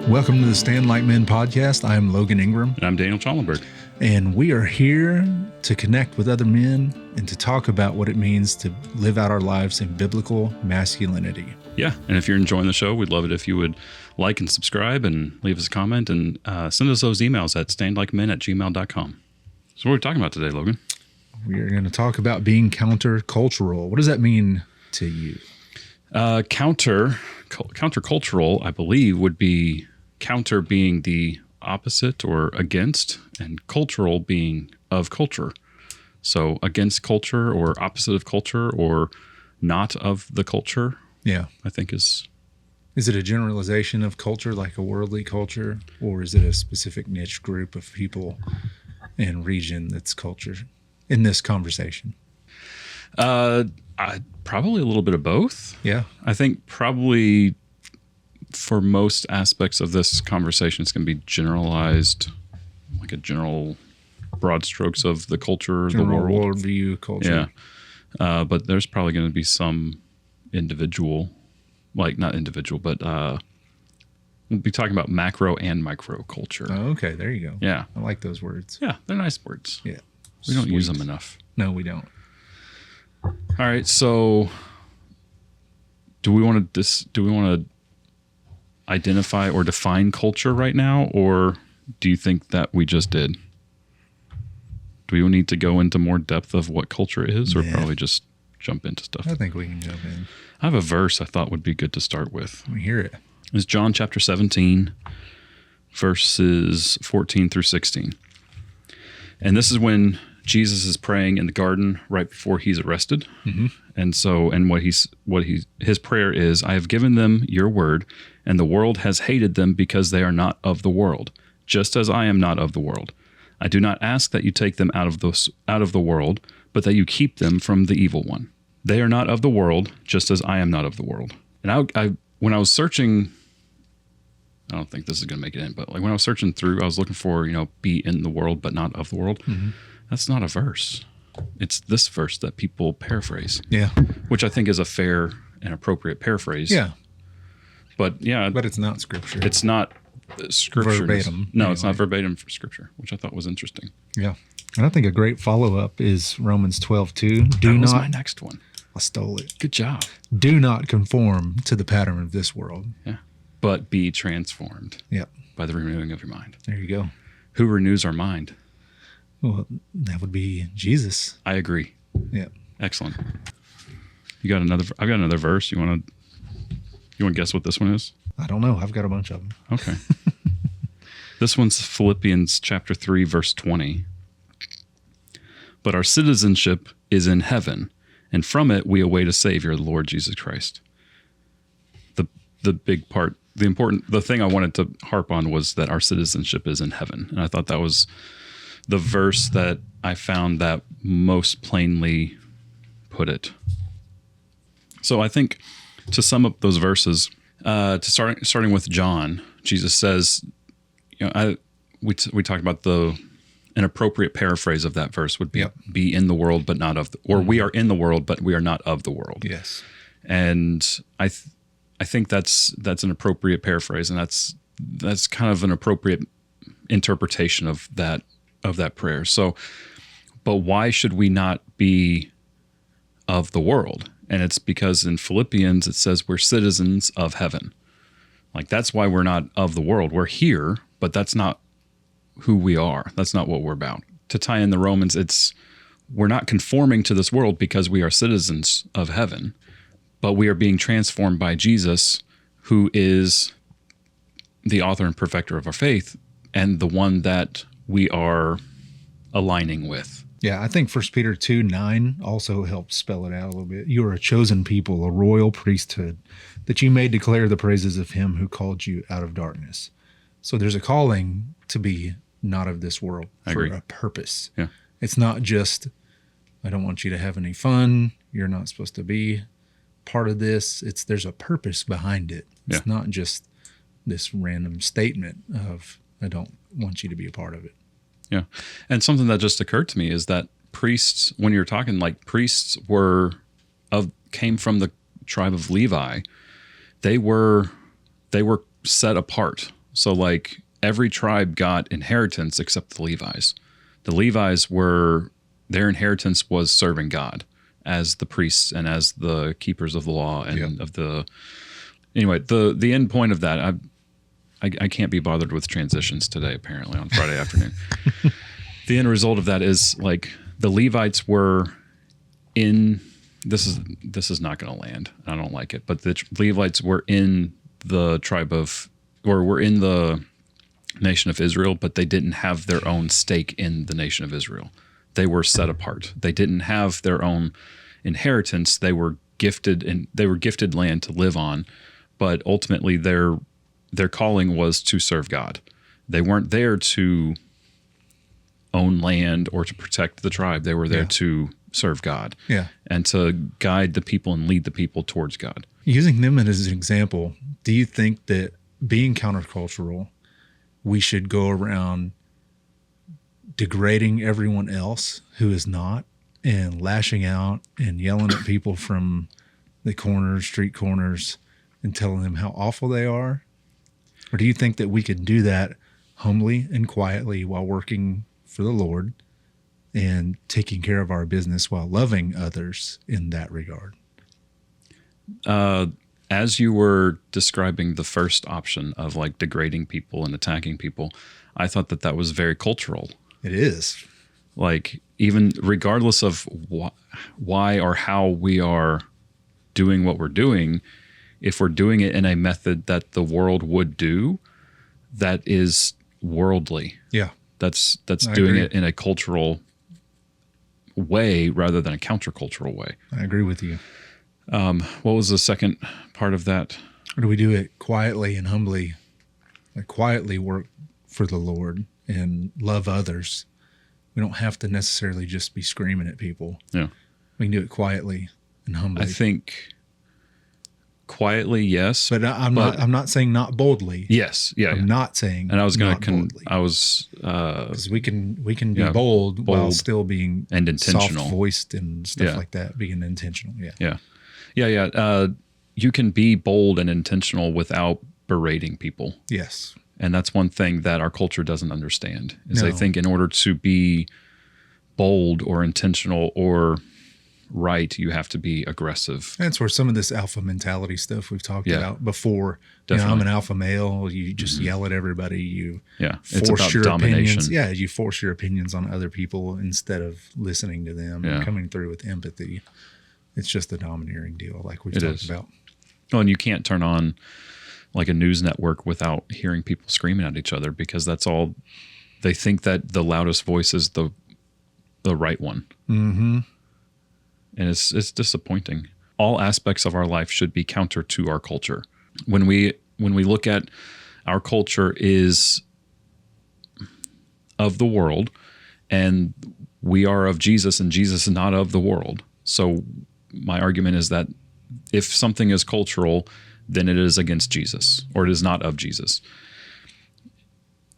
Welcome to the Stand Like Men podcast. I'm Logan Ingram. And I'm Daniel Challenberg. And we are here to connect with other men and to talk about what it means to live out our lives in biblical masculinity. Yeah. And if you're enjoying the show, we'd love it if you would like and subscribe and leave us a comment and send us those emails at standlikemen@gmail.com. So what are we talking about today, Logan? We are going to talk about being countercultural. What does that mean to you? Countercultural, I believe, would be counter being the opposite or against, and cultural being of culture. So against culture or opposite of culture or not of the culture. Yeah. I think is it a generalization of culture, like a worldly culture, or is it a specific niche group of people and region that's culture in this conversation? Probably a little bit of both. Yeah. I think probably for most aspects of this conversation, it's going to be generalized, like a general broad strokes of the culture, General the world. worldview culture. Yeah. But there's probably going to be some individual, like not individual, but we'll be talking about macro and micro culture. Oh, okay. There you go. Yeah. I like those words. Yeah. They're nice words. Yeah. We don't use them enough. No, we don't. All right. So do we want to identify or define culture right now, or do you think that we just did? Do we need to go into more depth of what culture is, or probably just jump into stuff? I think we can jump in. I have a verse I thought would be good to start with. Let me hear it. It's John chapter 17, verses 14 through 16. And this is when Jesus is praying in the garden right before he's arrested. Mm-hmm. And his prayer is, I have given them your word, and the world has hated them because they are not of the world, just as I am not of the world. I do not ask that you take them out of the world, but that you keep them from the evil one. They are not of the world, just as I am not of the world. And when I was searching, I don't think this is going to make it in, but like when I was searching through, I was looking for, be in the world, but not of the world. Mm-hmm. That's not a verse. It's this verse that people paraphrase. Yeah. Which I think is a fair and appropriate paraphrase. Yeah. But yeah. But it's not scripture. It's not scripture. Verbatim. No, anyway. It's not verbatim for scripture, which I thought was interesting. Yeah. And I think a great follow-up is Romans 12:2. That was my next one. I stole it. Good job. Do not conform to the pattern of this world. Yeah. But be transformed. Yep. By the renewing of your mind. There you go. Who renews our mind? Well, that would be Jesus. I agree. Yeah. Excellent. I've got another verse. You want to guess what this one is? I don't know. I've got a bunch of them. Okay. This one's Philippians chapter 3, verse 20. But our citizenship is in heaven, and from it we await a Savior, the Lord Jesus Christ. The big part, the thing I wanted to harp on was that our citizenship is in heaven. And I thought that was the verse that I found that most plainly put it. So I think to sum up those verses, starting with John, Jesus says, we talked about an appropriate paraphrase of that verse would be, Yep. Be in the world, but not of the, or we are in the world, but we are not of the world. Yes. And I think that's an appropriate paraphrase, and that's kind of an appropriate interpretation of that prayer. So, but why should we not be of the world? And it's because in Philippians it says we're citizens of heaven. Like that's why we're not of the world. We're here, but that's not who we are. That's not what we're about. To tie in the Romans, we're not conforming to this world because we are citizens of heaven, but we are being transformed by Jesus, who is the author and perfecter of our faith and the one that we are aligning with. Yeah, I think 1 Peter 2:9 also helps spell it out a little bit. You are a chosen people, a royal priesthood, that you may declare the praises of him who called you out of darkness. So there's a calling to be not of this world for a purpose. Yeah. It's not just, I don't want you to have any fun. You're not supposed to be part of this. There's a purpose behind it. It's not just this random statement of, I don't want you to be a part of it. Yeah. And something that just occurred to me is that priests, when you're talking, like priests came from the tribe of Levi. They were set apart. So like every tribe got inheritance except the Levites. The Levites were, their inheritance was serving God as the priests and as the keepers of the law and of the, anyway, the end point of that, I can't be bothered with transitions today, apparently, on Friday afternoon. The end result of that is like the Levites were in, this is not going to land. I don't like it, but the Levites were in the tribe of, or were in the nation of Israel, but they didn't have their own stake in the nation of Israel. They were set apart. They didn't have their own inheritance. They were gifted, and they were gifted land to live on, but ultimately their calling was to serve God. They weren't there to own land or to protect the tribe. They were there to serve God and to guide the people and lead the people towards God. Using them as an example, do you think that being countercultural, we should go around degrading everyone else who is not and lashing out and yelling at people from the corners, street corners, and telling them how awful they are? Or do you think that we could do that humbly and quietly while working for the Lord and taking care of our business while loving others in that regard? As you were describing the first option of like degrading people and attacking people, I thought that was very cultural. It is. Like, even regardless of why or how we are doing what we're doing, if we're doing it in a method that the world would do, that is worldly. Yeah. That's I doing agree. it in a cultural way rather than a countercultural way. I agree with you. What was the second part of that? Or do we do it quietly and humbly, like quietly work for the Lord and love others? We don't have to necessarily just be screaming at people. Yeah. We can do it quietly and humbly. I think quietly, yes. But I'm not saying not boldly. Yes. Yeah. I'm not saying And I was going not to, boldly. Because we can be bold while bold still being and intentional. soft-voiced and stuff like that, being intentional. Yeah. Yeah. You can be bold and intentional without berating people. Yes. And that's one thing that our culture doesn't understand is No. they think in order to be bold or intentional or right, you have to be aggressive. That's where some of this alpha mentality stuff we've talked about before. Definitely. I'm an alpha male. You just yell at everybody. You It's force about your domination. opinions. Yeah, you force your opinions on other people instead of listening to them and coming through with empathy. It's just a domineering deal, like we've talked about. Well, and you can't turn on like a news network without hearing people screaming at each other because that's all they think, that the loudest voice is the right one. Mm-hmm. And it's disappointing. All aspects of our life should be counter to our culture. When we look at our culture is of the world, and we are of Jesus, and Jesus is not of the world. So my argument is that if something is cultural, then it is against Jesus, or it is not of Jesus.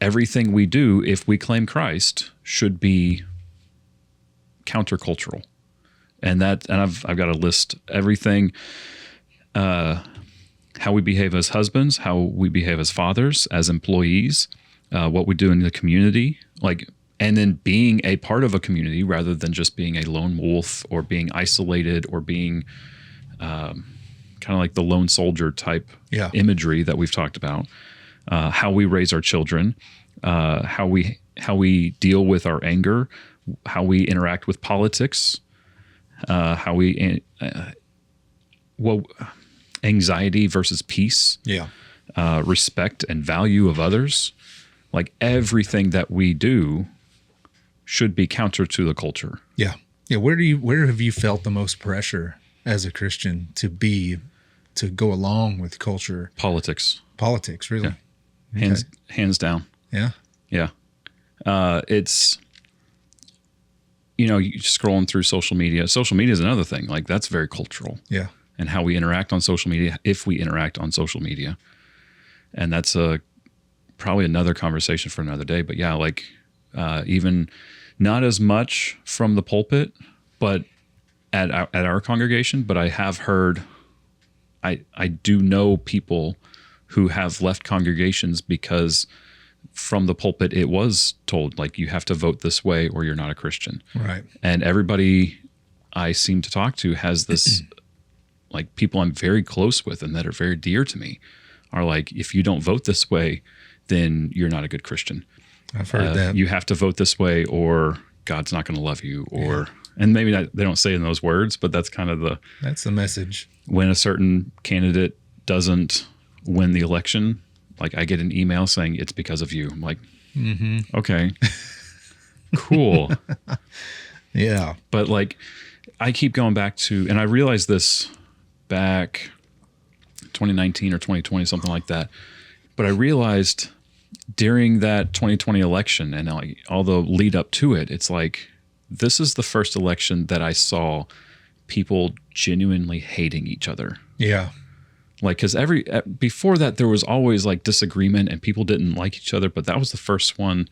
Everything we do, if we claim Christ, should be countercultural. And I've got a list everything, how we behave as husbands, how we behave as fathers, as employees, what we do in the community, and then being a part of a community rather than just being a lone wolf or being isolated or being kind of like the lone soldier type imagery that we've talked about. How we raise our children, how we deal with our anger, how we interact with politics. How we, anxiety versus peace, respect and value of others, like everything that we do should be counter to the culture. Yeah. Where have you felt the most pressure as a Christian to go along with culture? Politics, really? Hands down. Yeah. Yeah. It's, you scrolling through social media. Social media is another thing. Like that's very cultural. Yeah. And how we interact on social media, if we interact on social media. And that's probably another conversation for another day. But yeah, even not as much from the pulpit, but at our congregation. But I have heard, I do know people who have left congregations because from the pulpit it was told, like, you have to vote this way or you're not a Christian. Right. And everybody I seem to talk to has this, like, people I'm very close with and that are very dear to me are like, if you don't vote this way, then you're not a good Christian. I've heard that. You have to vote this way or God's not going to love you. Or, and maybe they don't say it in those words, but that's kind of That's the message. when a certain candidate doesn't win the election, like, I get an email saying it's because of you. I'm like, okay, cool. Yeah. But like, I keep going back to, and I realized this back 2019 or 2020, something like that. But I realized during that 2020 election and all the lead up to it, it's like, this is the first election that I saw people genuinely hating each other. Yeah. Like, because before that, there was always like disagreement and people didn't like each other. But that was the first one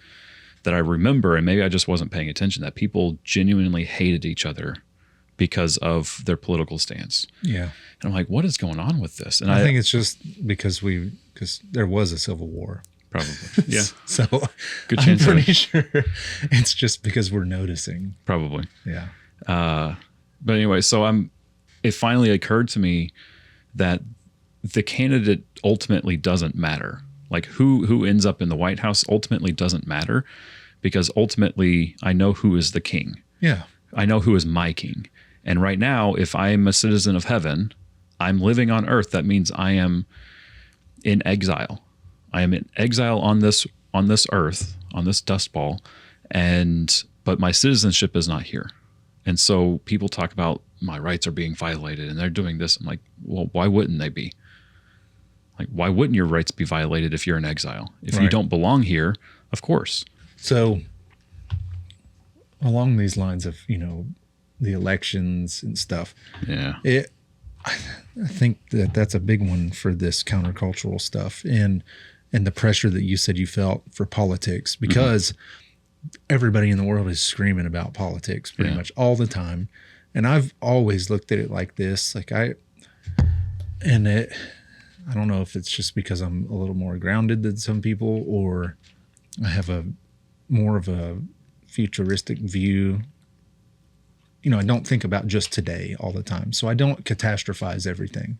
that I remember. And maybe I just wasn't paying attention, that people genuinely hated each other because of their political stance. Yeah. And I'm like, what is going on with this? And I think it's just because there was a civil war. probably, yeah, So good I'm chance of pretty it. sure it's just because we're noticing. Probably. Yeah. But anyway, so it finally occurred to me that the candidate ultimately doesn't matter. Like, who ends up in the White House ultimately doesn't matter, because ultimately I know who is the king. Yeah. I know who is my king. And right now, if I am a citizen of heaven, I'm living on earth. That means I am in exile. I am in exile on this earth, on this dust ball, but my citizenship is not here. And so people talk about my rights are being violated and they're doing this. I'm like, well, why wouldn't they be? Like, why wouldn't your rights be violated if you're in exile? If you Right. don't belong here, of course. So along these lines of, the elections and stuff, Yeah. I think that's a big one for this countercultural stuff and the pressure that you said you felt for politics, because everybody in the world is screaming about politics pretty Yeah. much all the time. And I've always looked at it like this, I don't know if it's just because I'm a little more grounded than some people, or I have more of a futuristic view. I don't think about just today all the time. So I don't catastrophize everything.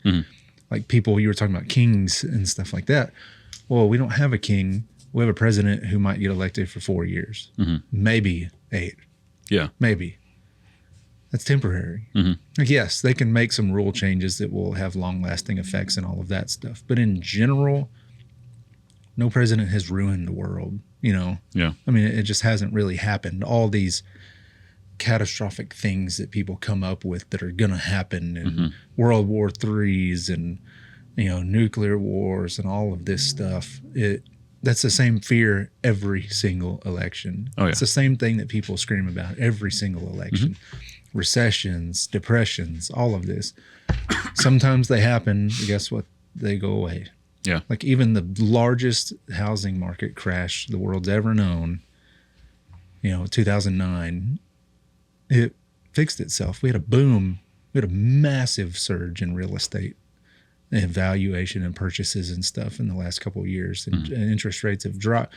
Like people, you were talking about kings and stuff like that. Well, we don't have a king. We have a president who might get elected for 4 years, maybe 8, Yeah. maybe. That's temporary. Like, yes, they can make some rule changes that will have long-lasting effects and all of that stuff. But in general, no president has ruined the world. Yeah. I mean, it just hasn't really happened. All these catastrophic things that people come up with that are going to happen, and World War IIIs and, nuclear wars and all of this stuff. That's the same fear every single election. Oh, yeah. It's the same thing that people scream about every single election. Recessions, depressions, all of this. Sometimes they happen. Guess what? They go away. Yeah. Like even the largest housing market crash the world's ever known, 2009, it fixed itself. We had a boom. We had a massive surge in real estate and valuation and purchases and stuff in the last couple of years. And interest rates have dropped.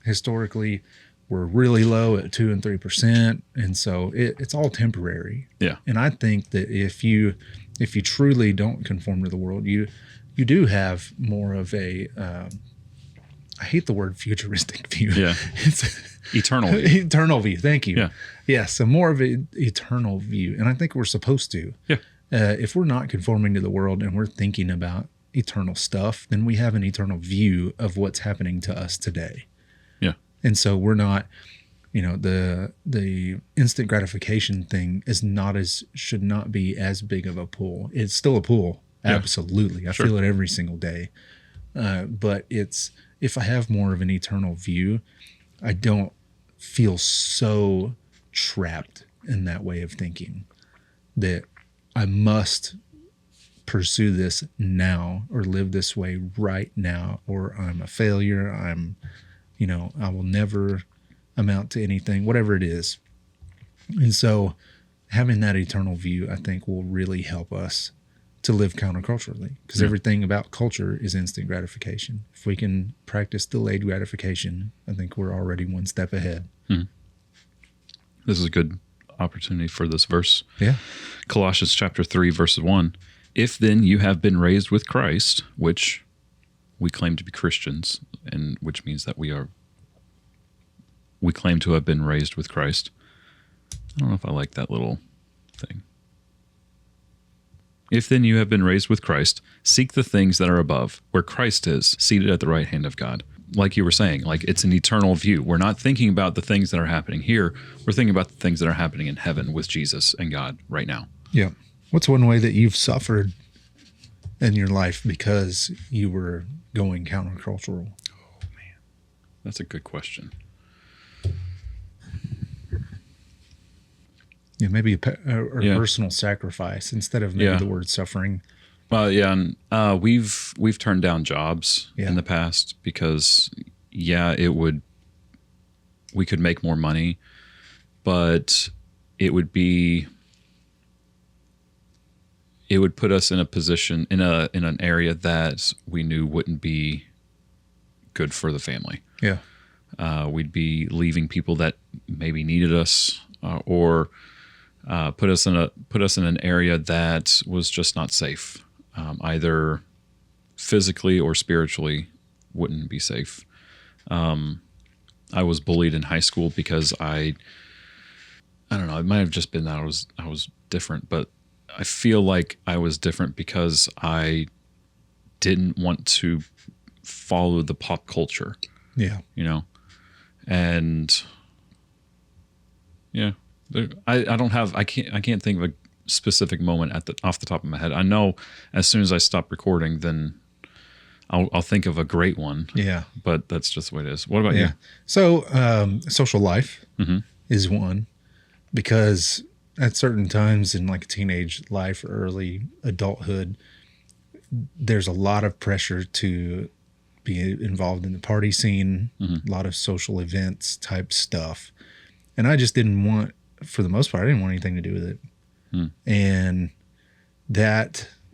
Historically, we're really low at 2% and 3%. And so it's all temporary. Yeah. And I think that if you truly don't conform to the world, you do have more of a, I hate the word futuristic view. Yeah. It's Eternal. eternal view. Thank you. Yeah. Yeah. So more of an eternal view. And I think we're supposed to. Yeah. If we're not conforming to the world and we're thinking about eternal stuff, then we have an eternal view of what's happening to us today. Yeah. And so we're not, the instant gratification thing should not be as big of a pull. It's still a pull. Yeah. Absolutely. I Sure. feel it every single day. But if I have more of an eternal view, I don't feel so trapped in that way of thinking that I must pursue this now or live this way right now, or I'm a failure. I will never amount to anything, whatever it is. And so having that eternal view, I think, will really help us to live counterculturally, because everything about culture is instant gratification. If we can practice delayed gratification, I think we're already one step ahead. This is a good opportunity for this verse. Yeah. Colossians chapter 3, verse 1. If then you have been raised with Christ, which we claim to be Christians, and which means that we claim to have been raised with Christ. I don't know if I like that little thing. If then you have been raised with Christ, seek the things that are above, where Christ is, seated at the right hand of God. Like you were saying, like it's an eternal view. We're not thinking about the things that are happening here. We're thinking about the things that are happening in heaven with Jesus and God right now. Yeah. What's one way that you've suffered in your life because you were going countercultural? That's a good question. Yeah, maybe a personal sacrifice instead of maybe the word suffering. Well, yeah, and we've turned down jobs Yeah. in the past because, we could make more money, but it would put us in a position in an area that we knew wouldn't be good for the family. Yeah. We'd be leaving people that maybe needed us, or put us in an area that was just not safe, either physically or spiritually wouldn't be safe. I was bullied in high school because I don't know, it might have just been that I was different, but I feel like I was different because I didn't want to follow the pop culture. Yeah. And yeah, I can't think of a specific moment off the top of my head. I know as soon as I stop recording, then I'll think of a great one. Yeah. But that's just the way it is. What about you? So, social life is one, because at certain times in like teenage life or early adulthood, there's a lot of pressure to be involved in the party scene, a lot of social events type stuff. And I just didn't want, for the most part, I didn't want anything to do with it. And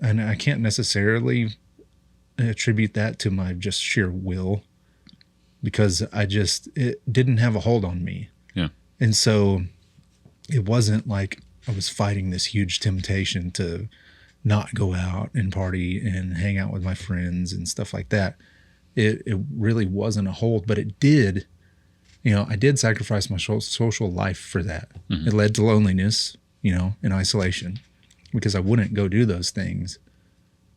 I can't necessarily attribute that to my just sheer will, because it didn't have a hold on me. Yeah. And so it wasn't like I was fighting this huge temptation to not go out and party and hang out with my friends and stuff like that. It really wasn't a hold, but it did. I did sacrifice my social life for that. It led to loneliness, and isolation, because I wouldn't go do those things.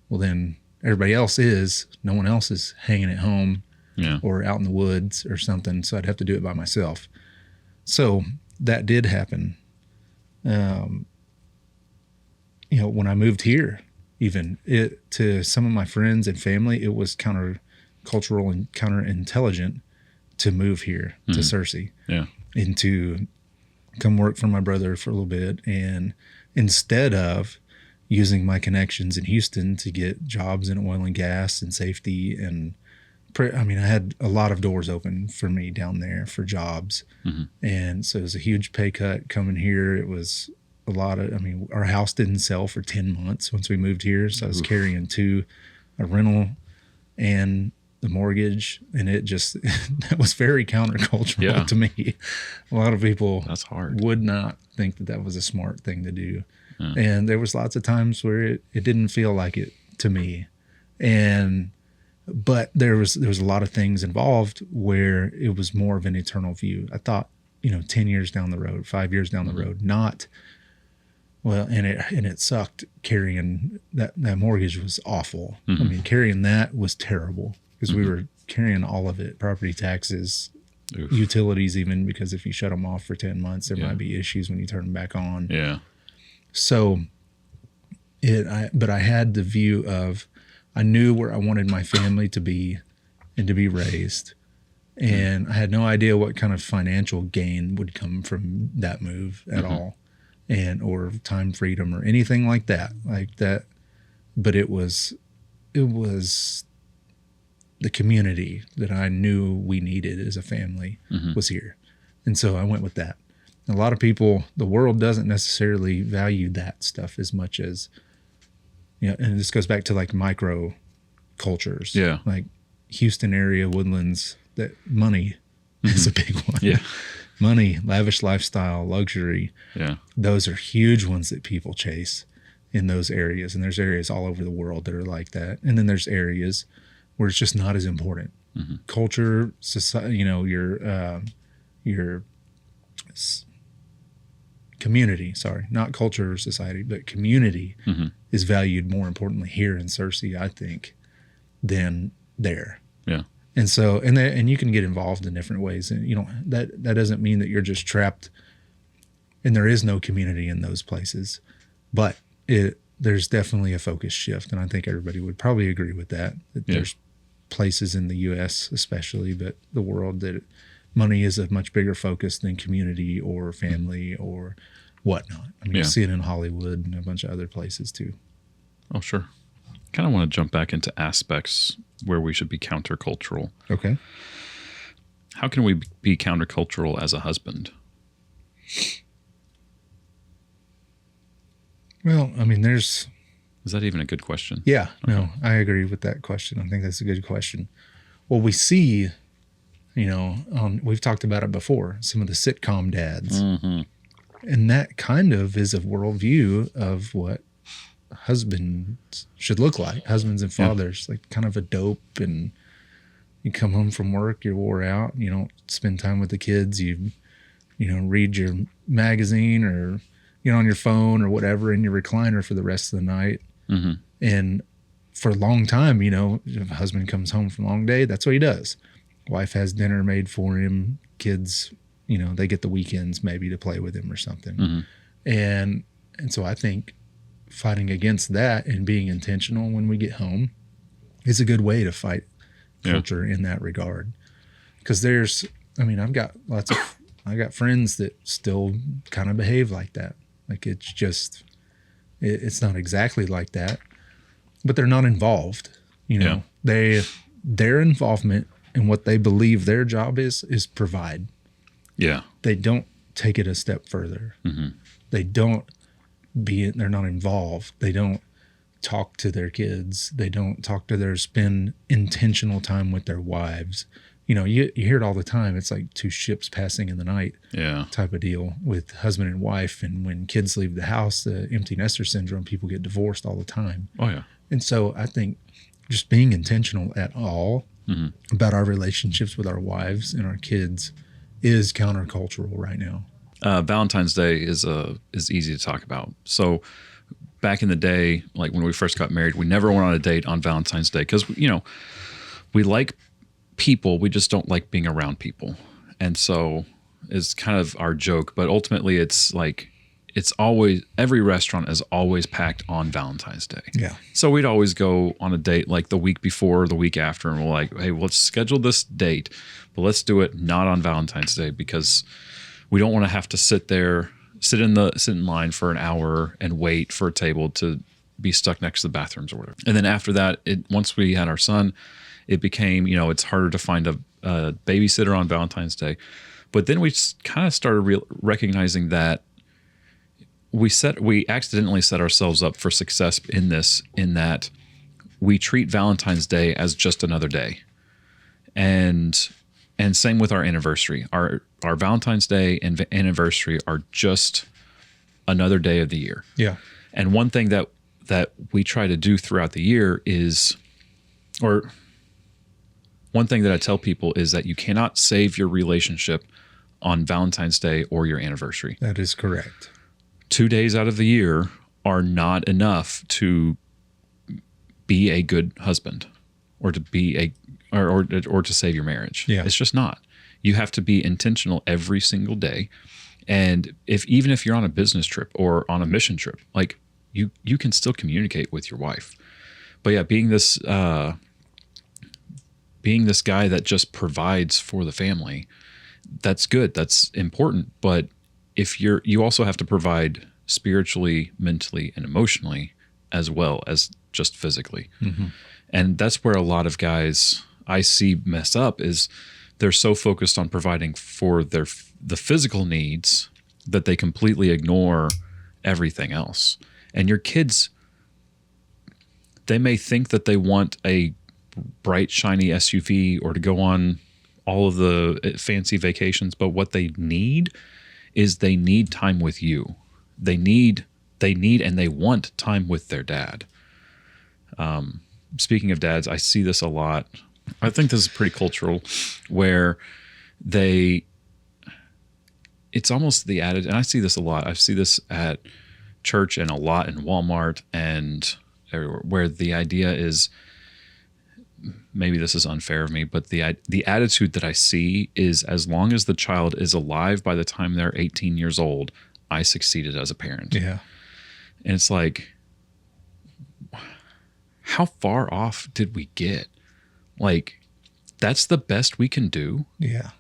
Well, then everybody else is. No one else is hanging at home or out in the woods or something, so I'd have to do it by myself. So that did happen. When I moved here, even to some of my friends and family, it was countercultural and counterintelligent to move here to Searcy, and to come work for my brother for a little bit, and instead of using my connections in Houston to get jobs in oil and gas and safety, and I had a lot of doors open for me down there for jobs, and so it was a huge pay cut coming here. It was a lot of, our house didn't sell for 10 months once we moved here, so I was carrying a rental and the mortgage, and it just that was very countercultural to me. A lot of people That's hard. would not think that was a smart thing to do. And there was lots of times where it didn't feel like it to me. But there was a lot of things involved where it was more of an eternal view. I thought, 10 years down the road, 5 years down the road, not well, and it sucked carrying that mortgage was awful. Carrying that was terrible, because we were carrying all of it, property taxes, utilities, even, because if you shut them off for 10 months, there might be issues when you turn them back on. Yeah. So but I had the view of, I knew where I wanted my family to be and to be raised. And I had no idea what kind of financial gain would come from that move at all, or time freedom or anything like that. But it was the community that I knew we needed as a family was here. And so I went with that. A lot of people, the world doesn't necessarily value that stuff as much as, Yeah, and this goes back to like micro cultures. Yeah. Like Houston area, Woodlands, that money is a big one. Yeah. Money, lavish lifestyle, luxury. Yeah. Those are huge ones that people chase in those areas. And there's areas all over the world that are like that. And then there's areas where it's just not as important. Culture, society, your community, sorry, not culture or society, but community is valued more importantly here in Searcy, I think, than there. Yeah. And so, and you can get involved in different ways, and that doesn't mean that you're just trapped, and there is no community in those places, but there's definitely a focus shift, and I think everybody would probably agree with that. There's places in the U.S. especially, but the world, that money is a much bigger focus than community or family or whatnot. I mean, you see it in Hollywood and a bunch of other places too. Oh, sure. Kind of want to jump back into aspects where we should be countercultural. Okay. How can we be countercultural as a husband? Well, I mean, there's... Is that even a good question? Yeah, no, I agree with that question. I think that's a good question. Well, we see, we've talked about it before, some of the sitcom dads. And that kind of is a worldview of what husbands should look like, husbands and fathers, like kind of a dope, and you come home from work, you're wore out, you don't spend time with the kids, you read your magazine or on your phone or whatever in your recliner for the rest of the night. And for a long time, if a husband comes home from a long day, that's what he does. Wife has dinner made for him, kids, they get the weekends maybe to play with him or something. And so I think fighting against that and being intentional when we get home is a good way to fight culture in that regard. Because I've got friends that still kind of behave like that. Like it's not exactly like that, but they're not involved. Their involvement in what they believe their job is provide. Yeah. They don't take it a step further. They're not involved. They don't talk to their kids. They don't spend intentional time with their wives. You hear it all the time. It's like two ships passing in the night type of deal with husband and wife. And when kids leave the house, the empty nester syndrome, people get divorced all the time. Oh, yeah. And so I think just being intentional at all about our relationships with our wives and our kids is countercultural right now. Valentine's Day is easy to talk about. So back in the day, like when we first got married, we never went on a date on Valentine's Day because, we like people, we just don't like being around people. And so it's kind of our joke, but ultimately it's like, every restaurant is always packed on Valentine's Day. Yeah. So we'd always go on a date like the week before or the week after, and we're like, hey, let's schedule this date, but let's do it not on Valentine's Day because we don't want to have to sit in line for an hour and wait for a table to be stuck next to the bathrooms or whatever. And then after that, once we had our son, it became, it's harder to find a babysitter on Valentine's Day. But then we kind of started recognizing that we accidentally set ourselves up for success in that we treat Valentine's Day as just another day. And same with our anniversary. Our Valentine's Day and anniversary are just another day of the year. Yeah. And one thing that we try to do throughout the year one thing that I tell people is that you cannot save your relationship on Valentine's Day or your anniversary. That is correct. 2 days out of the year are not enough to be a good husband or to be or to save your marriage. Yeah. It's just not. You have to be intentional every single day. And even if you're on a business trip or on a mission trip, like you can still communicate with your wife. But yeah, being this guy that just provides for the family, that's good. That's important. But if you also have to provide spiritually, mentally, and emotionally as well as just physically. And that's where a lot of guys I see mess up is they're so focused on providing for the physical needs that they completely ignore everything else. And your kids They may think that they want a bright, shiny SUV or to go on all of the fancy vacations, but what they need is they need time with you. They need and they want time with their dad. Speaking of dads, I see this a lot. I think this is pretty cultural, where it's almost the added, and I see this a lot. I see this at church and a lot in Walmart and everywhere, where the idea is, maybe this is unfair of me, but the attitude that I see is, as long as the child is alive by the time they're 18 years old, I succeeded as a parent. Yeah. And it's like, how far off did we get? Like, that's the best we can do. Yeah.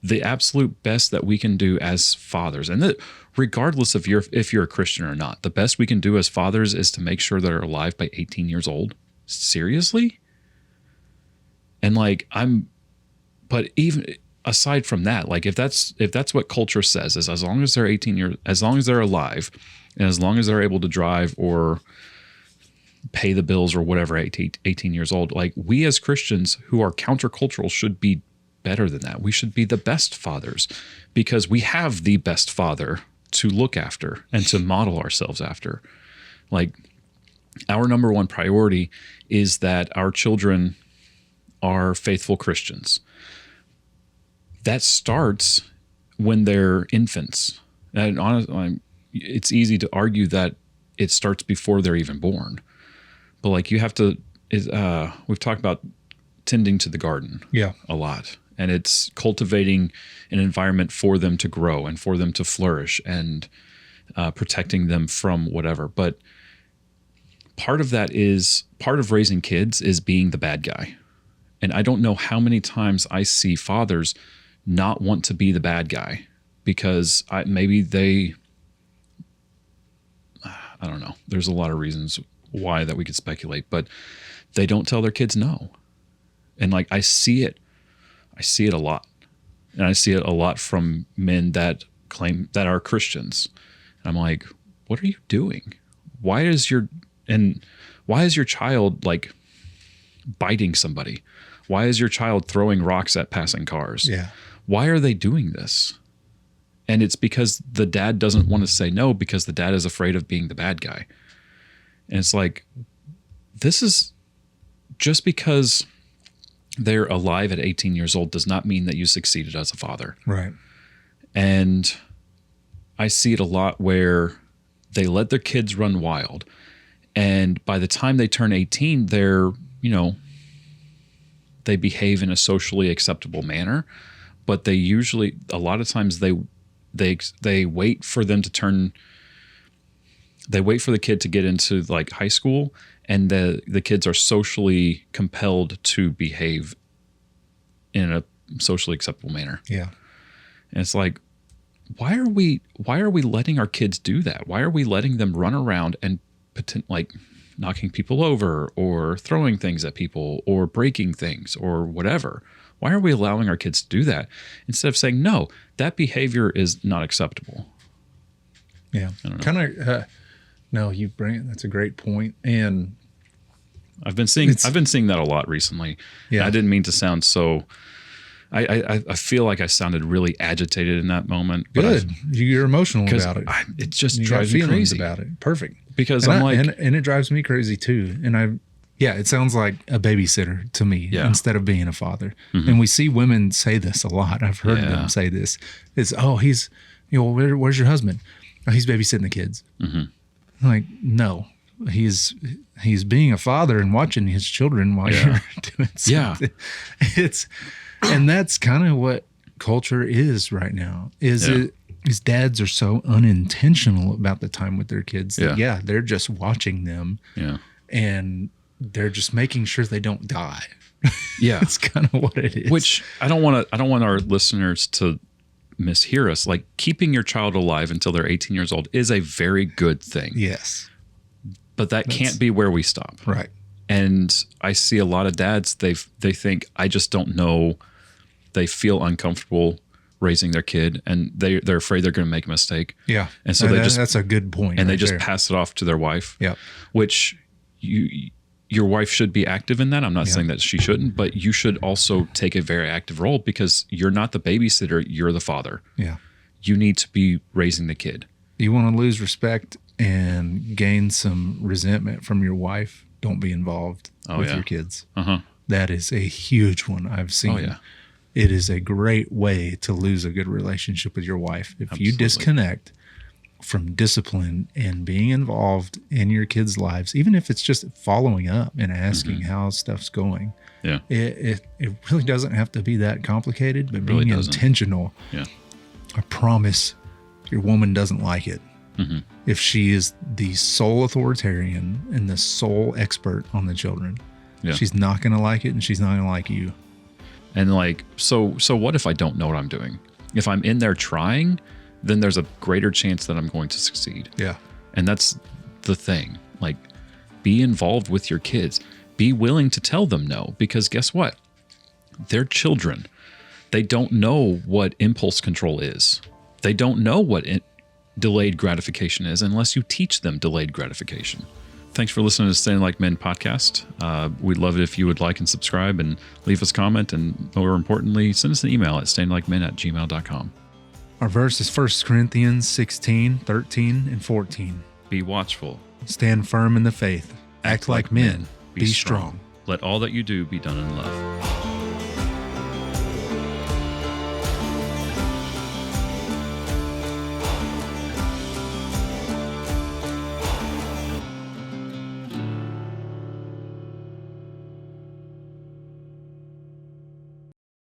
The absolute best that we can do as fathers. And regardless of if you're a Christian or not, the best we can do as fathers is to make sure that they're alive by 18 years old. Seriously? And like, but even aside from that, like if that's what culture says, is as long as they're 18 years, as long as they're alive and as long as they're able to drive or pay the bills or whatever at 18 years old, like, we as Christians who are countercultural should be better than that. We should be the best fathers, because we have the best father to look after and to model ourselves after. Like, our number one priority is that our children are faithful Christians. That starts when they're infants. And honestly, it's easy to argue that it starts before they're even born. But like, you have to, we've talked about tending to the garden a lot. And it's cultivating an environment for them to grow and for them to flourish, and protecting them from whatever. But part of raising kids is being the bad guy. And I don't know how many times I see fathers not want to be the bad guy because maybe I don't know. There's a lot of reasons why that we could speculate, but they don't tell their kids no. And like, I see it a lot. And I see it a lot from men that claim that are Christians. And I'm like, what are you doing? Why is your child like biting somebody? Why is your child throwing rocks at passing cars? Yeah. Why are they doing this? And it's because the dad doesn't want to say no, because the dad is afraid of being the bad guy. And it's like, this is just because they're alive at 18 years old does not mean that you succeeded as a father. Right. And I see it a lot where they let their kids run wild. And by the time they turn 18, they behave in a socially acceptable manner. But they usually, a lot of times they wait for them to turn, they wait for the kid to get into like high school, and the kids are socially compelled to behave in a socially acceptable manner. Yeah. And it's like, why are we letting our kids do that? Why are we letting them run around and like knocking people over or throwing things at people or breaking things or whatever? Why are we allowing our kids to do that instead of saying, no, that behavior is not acceptable? Yeah. No, you bring it. That's a great point. And I've been seeing that a lot recently. Yeah. I didn't mean to sound so, I feel like I sounded really agitated in that moment. Good. You're emotional about it. It just You drives got me feelings crazy. about it. Perfect. Because and it drives me crazy too. And it sounds like a babysitter to me instead of being a father. Mm-hmm. And we see women say this a lot. I've heard them say this. It's, he's, where's your husband? Oh, he's babysitting the kids. Mm-hmm. I'm like, no, he's being a father and watching his children while you're doing something. Yeah. And that's kind of what culture is right now. Is dads are so unintentional about the time with their kids that they're just watching them. Yeah. And they're just making sure they don't die. Yeah. That's kind of what it is. Which I don't want our listeners to mishear us. Like, keeping your child alive until they're 18 years old is a very good thing. Yes. But that's can't be where we stop. Right. And I see a lot of dads, they think, I just don't know. They feel uncomfortable raising their kid, and they're afraid they're going to make a mistake. Yeah. And so that's a good point. And they just pass it off to their wife. Yeah. Which your wife should be active in that. I'm not saying that she shouldn't, but you should also take a very active role, because you're not the babysitter, you're the father. Yeah. You need to be raising the kid. You want to lose respect and gain some resentment from your wife, don't be involved with your kids. That is a huge one I've seen. Oh, yeah. It is a great way to lose a good relationship with your wife. If Absolutely. you disconnect from discipline and being involved in your kids' lives, even if it's just following up and asking how stuff's going, Yeah. it really doesn't have to be that complicated, but really being doesn't. intentional. Yeah. I promise your woman doesn't like it. If she is the sole authoritarian and the sole expert on the children, Yeah. she's not going to like it, and she's not going to like you. And like, so what if I don't know what I'm doing? If I'm in there trying, then there's a greater chance that I'm going to succeed. Yeah. And that's the thing. Like, be involved with your kids. Be willing to tell them no, because guess what? They're children. They don't know what impulse control is. They don't know what delayed gratification is unless you teach them delayed gratification. Thanks for listening to Staying Like Men podcast. We'd love it if you would like and subscribe and leave us a comment, and more importantly, send us an email at stayinglikmen@gmail.com. Our verse is 1 Corinthians 16, 13, and 14. Be watchful. Stand firm in the faith. Act like men. Be strong. Let all that you do be done in love.